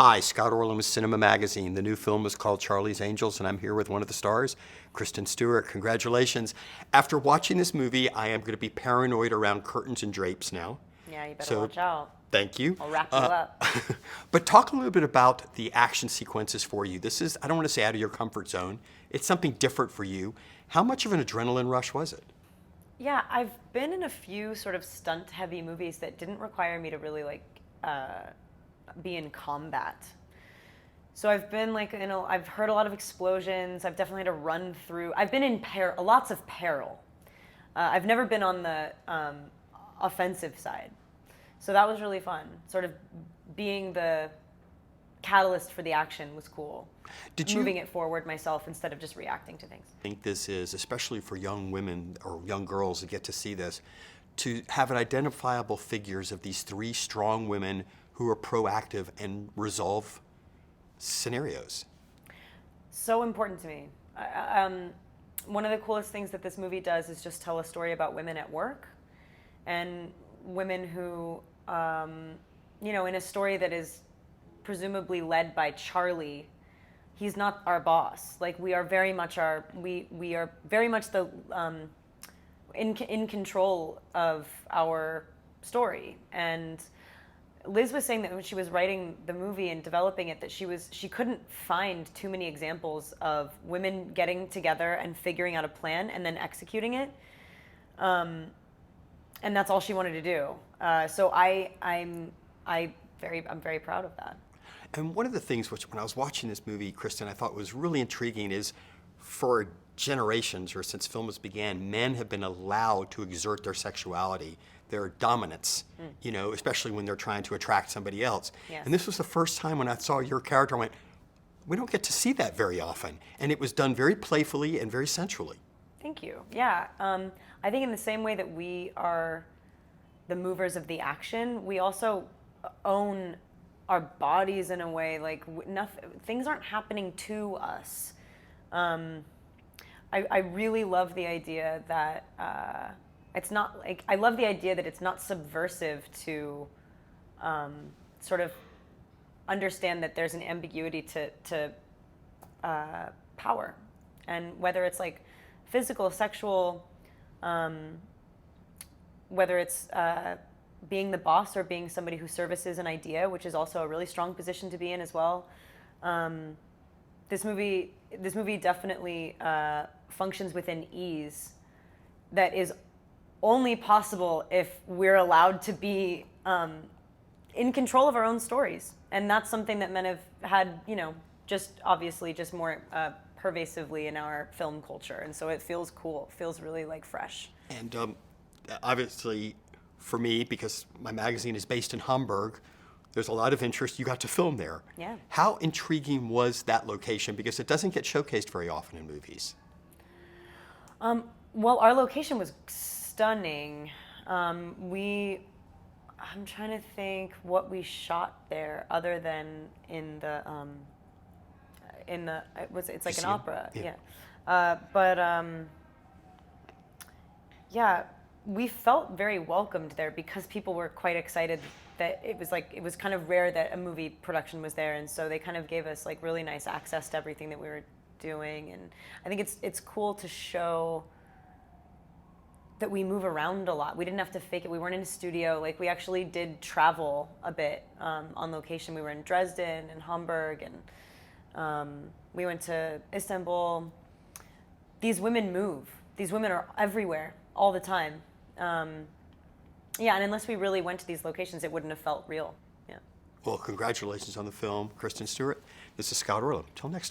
Hi, Scott Orlin with CINEMA-Magazin. The new film is called Charlie's Angels, and I'm here with one of the stars, Kristen Stewart. Congratulations. After watching this movie, I am going to be paranoid around curtains and drapes now. Yeah, you better watch out. Thank you. I'll wrap you up. But talk a little bit about the action sequences for you. This is, I don't want to say out of your comfort zone. It's something different for you. How much of an adrenaline rush was it? Yeah, I've been in a few sort of stunt-heavy movies that didn't require me to really be in combat. So I've been I've heard a lot of explosions. I've definitely had to run through. I've been in lots of peril. I've never been on the offensive side. So that was really fun. Sort of being the catalyst for the action was cool. Moving it forward myself instead of just reacting to things. I think this is, especially for young women or young girls to get to see this, to have an identifiable figures of these three strong women who are proactive and resolve scenarios. So important to me. One of the coolest things that this movie does is just tell a story about women at work and women who, in a story that is presumably led by Charlie. He's not our boss. We are very much we are very much the in control of our story. And Liz was saying that when she was writing the movie and developing it, that she couldn't find too many examples of women getting together and figuring out a plan and then executing it. And that's all she wanted to do. So I'm very proud of that. And one of the things which, when I was watching this movie, Kristen, I thought was really intriguing is for generations, or since films began, men have been allowed to exert their sexuality, their dominance, especially when they're trying to attract somebody else. Yes. And this was the first time when I saw your character, I went, we don't get to see that very often. And it was done very playfully and very sensually. Thank you. Yeah. I think in the same way that we are the movers of the action, we also own our bodies in a way. Things aren't happening to us. I really love the idea that it's not I love the idea that it's not subversive to sort of understand that there's an ambiguity to power, and whether it's physical, sexual, whether it's being the boss or being somebody who services an idea, which is also a really strong position to be in as well. This movie definitely functions with an ease that is only possible if we're allowed to be in control of our own stories. And that's something that men have had, just more pervasively in our film culture. And so it feels cool. It feels really fresh. And obviously, for me, because my magazine is based in Hamburg, there's a lot of interest. You got to film there. Yeah. How intriguing was that location? Because it doesn't get showcased very often in movies. Well, our location was stunning. I'm trying to think what we shot there, other than in the it's like an opera. Yeah. Yeah, we felt very welcomed there because people were quite excited that it was kind of rare that a movie production was there, and so they kind of gave us really nice access to everything that we were doing. And I think it's cool to show that we move around a lot. We didn't have to fake it. We weren't in a studio. We actually did travel a bit on location. We were in Dresden and Hamburg, and we went to Istanbul. These women move. These women are everywhere all the time. And unless we really went to these locations, it wouldn't have felt real. Yeah. Well, congratulations on the film, Kristen Stewart. This is Scott Orlin. Till next time.